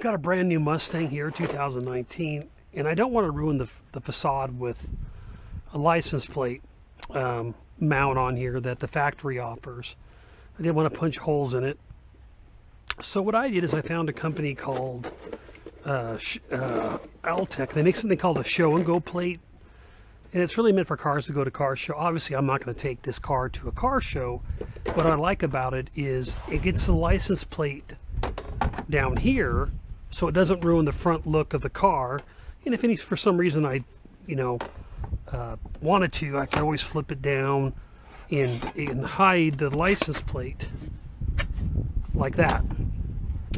got a brand new Mustang here, 2019, and I don't want to ruin the facade with a license plate mount on here that the factory offers. I didn't want to punch holes in it. So what I did is I found a company called Altec. They make something called a show and go plate, and it's really meant for cars to go to car show. Obviously, I'm not going to take this car to a car show. What I like about it is it gets the license plate down here, so it doesn't ruin the front look of the car. And if for some reason I, wanted to, I can always flip it down and hide the license plate like that.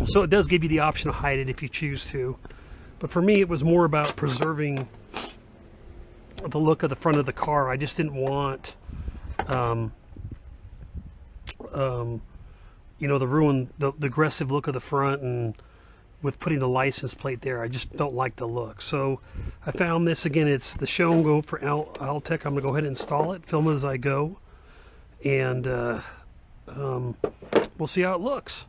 So it does give you the option to hide it if you choose to. But for me, it was more about preserving the look of the front of the car. I just didn't want, to ruin the aggressive look of the front, and with putting the license plate there, I just don't like the look. So I found this. Again, it's the show and go for Altec. I'm going to go ahead and install it, film it as I go, and we'll see how it looks.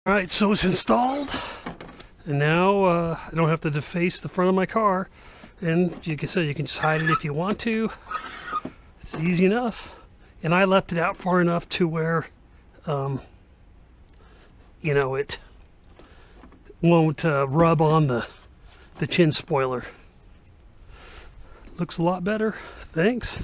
Alright, so it's installed, and now I don't have to deface the front of my car, and like I said, you can just hide it if you want to. It's easy enough, and I left it out far enough to where it won't rub on the chin spoiler. Looks a lot better. Thanks.